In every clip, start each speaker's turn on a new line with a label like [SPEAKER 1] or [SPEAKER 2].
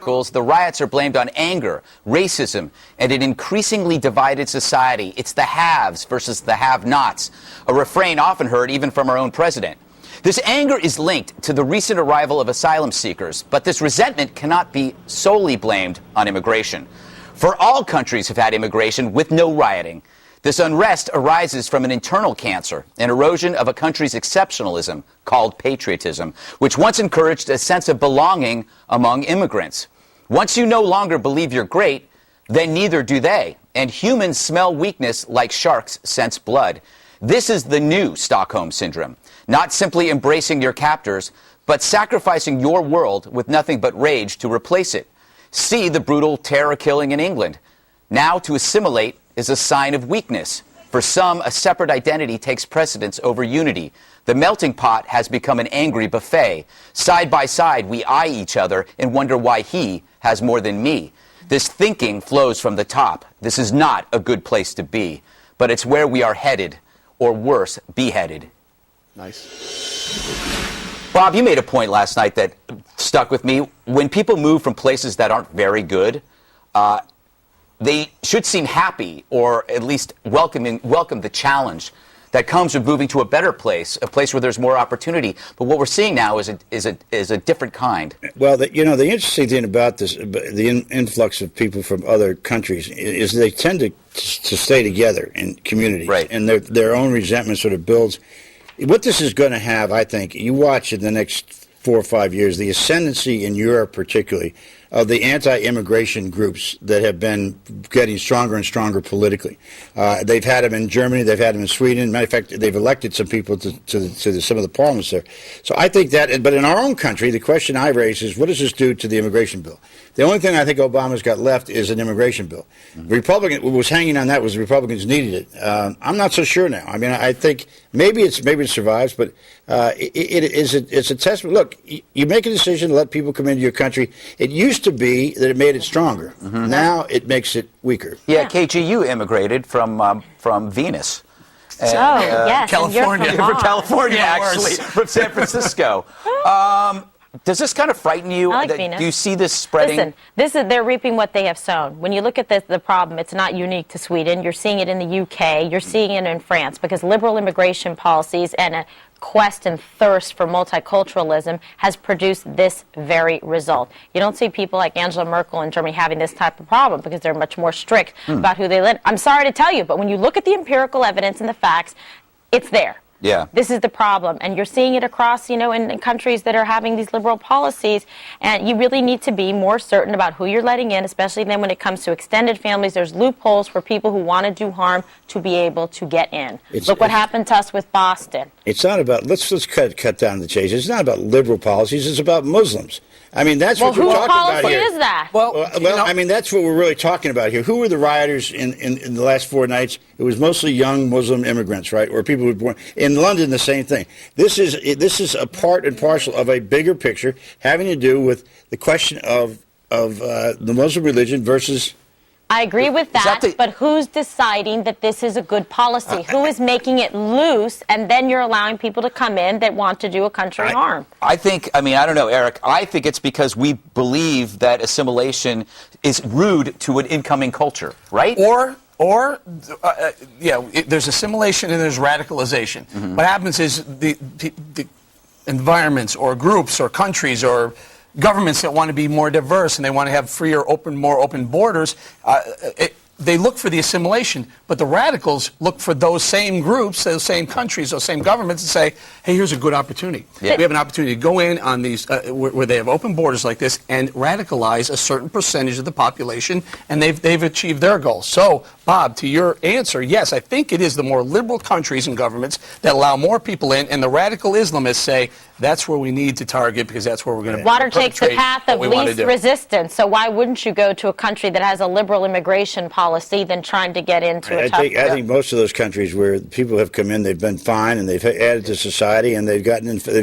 [SPEAKER 1] The riots are blamed on anger, racism, and an increasingly divided society. It's the haves versus the have-nots, a refrain often heard even from our own president. This anger is linked to the recent arrival of asylum seekers, but this resentment cannot be solely blamed on immigration. For all countries have had immigration with no rioting. This unrest arises from an internal cancer, an erosion of a country's exceptionalism called patriotism, which once encouraged a sense of belonging among immigrants. Once you no longer believe you're great, then neither do they. And humans smell weakness like sharks sense blood. This is the new Stockholm Syndrome. Not simply embracing your captors, but sacrificing your world with nothing but rage to replace it. See the brutal terror killing in England. Now to assimilate is a sign of weakness. For some, a separate identity takes precedence over unity. The melting pot has become an angry buffet. Side by side, we eye each other and wonder why he has more than me. This thinking flows from the top. This is not a good place to be, but it's where we are headed, or worse, beheaded.
[SPEAKER 2] Nice.
[SPEAKER 1] Bob, you made a point last night that stuck with me. When people move from places that aren't very good, they should seem happy, or at least welcome the challenge that comes with moving to a better place, a place where there's more opportunity. But what we're seeing now is a different kind.
[SPEAKER 3] Well, the interesting thing about this, the influx of people from other countries, is they tend to stay together in communities,
[SPEAKER 1] right?
[SPEAKER 3] And their own resentment sort of builds. What this is going to have, I think, you watch in the next 4 or 5 years, the ascendancy in Europe particularly of the anti-immigration groups that have been getting stronger and stronger politically. They've had them in Germany, they've had them in Sweden. Matter of fact, they've elected some people to some of the parliaments there. So I think that, but in our own country, the question I raise is, what does this do to the immigration bill? The only thing I think Obama's got left is an immigration bill. What was hanging on that was the Republicans needed it. I'm not so sure now. I mean, I think maybe it survives, but it's a testament. Look, you make a decision to let people come into your country. It used to be that it made it stronger. Mm-hmm. Now it makes it weaker.
[SPEAKER 1] Yeah, KG, you immigrated from Venus.
[SPEAKER 4] Yes,
[SPEAKER 1] California. From California, actually, from San Francisco. Does this kind of frighten you?
[SPEAKER 4] I like Venus.
[SPEAKER 1] Do you see this spreading?
[SPEAKER 4] Listen, they're reaping what they have sown. When you look at the problem, it's not unique to Sweden. You're seeing it in the UK. You're seeing it in France, because liberal immigration policies and a quest and thirst for multiculturalism has produced this very result. You don't see people like Angela Merkel in Germany having this type of problem because they're much more strict about who they let. I'm sorry to tell you, but when you look at the empirical evidence and the facts, it's there.
[SPEAKER 1] Yeah.
[SPEAKER 4] This is the problem, and you're seeing it across, in countries that are having these liberal policies, and you really need to be more certain about who you're letting in, especially then when it comes to extended families. There's loopholes for people who want to do harm to be able to get in. Look what happened to us with Boston.
[SPEAKER 3] It's not about, let's cut down the chase. It's not about liberal policies, it's about Muslims. I mean, that's what we're talking about here.
[SPEAKER 4] Whose policy is that?
[SPEAKER 3] Well, I mean, that's what we're really talking about here. Who were the rioters in the last 4 nights? It was mostly young Muslim immigrants, right? Or people who were born in London. The same thing. This is a part and parcel of a bigger picture having to do with the question of the Muslim religion versus.
[SPEAKER 4] I agree with that, but who's deciding that this is a good policy? Who is making it loose, and then you're allowing people to come in that want to do a country harm?
[SPEAKER 1] I don't know, Eric. I think it's because we believe that assimilation is rude to an incoming culture, right?
[SPEAKER 2] There's assimilation and there's radicalization. Mm-hmm. What happens is the environments or groups or countries or governments that want to be more diverse and they want to have freer, more open borders, they look for the assimilation, but the radicals look for those same groups, those same countries, those same governments, and say, hey, here's a good opportunity. Yeah. We have an opportunity to go in on these, where they have open borders like this, and radicalize a certain percentage of the population, and they've achieved their goals. So, Bob, to your answer, yes, I think it is the more liberal countries and governments that allow more people in, and the radical Islamists say, that's where we need to target because that's where we're going to
[SPEAKER 4] Water takes the path of least resistance. So why wouldn't you go to a country that has a liberal immigration policy than trying to get into a tough
[SPEAKER 3] I think most of those countries where people have come in, they've been fine and they've added to society and they've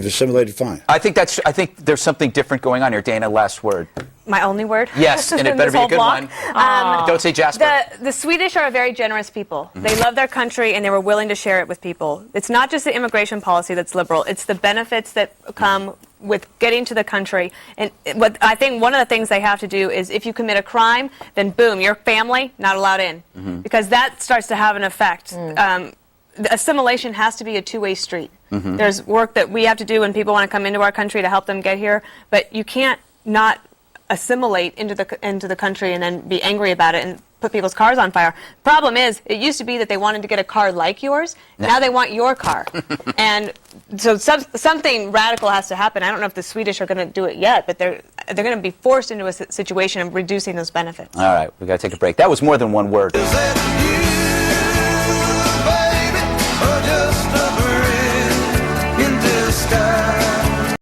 [SPEAKER 3] assimilated fine.
[SPEAKER 1] I think there's something different going on here. Dana, last word.
[SPEAKER 5] My only word?
[SPEAKER 1] Yes, and it better be a good one. Don't say Jasper.
[SPEAKER 5] The Swedish are a very generous people. They love their country and they were willing to share it with people. It's not just the immigration policy that's liberal. It's the benefits that come with getting to the country. And what I think one of the things they have to do is if you commit a crime, then boom, your family not allowed in, because that starts to have an effect. The assimilation has to be a two-way street. There's work that we have to do when people want to come into our country to help them get here, but you can't not assimilate into the country and then be angry about it and put people's cars on fire. Problem is, it used to be that they wanted to get a car like yours. Now they want your car. And so something radical has to happen. I don't know if the Swedish are going to do it yet, but they're going to be forced into a situation of reducing those benefits.
[SPEAKER 1] All right, we got to take a break. That was more than one word.
[SPEAKER 6] Is that you?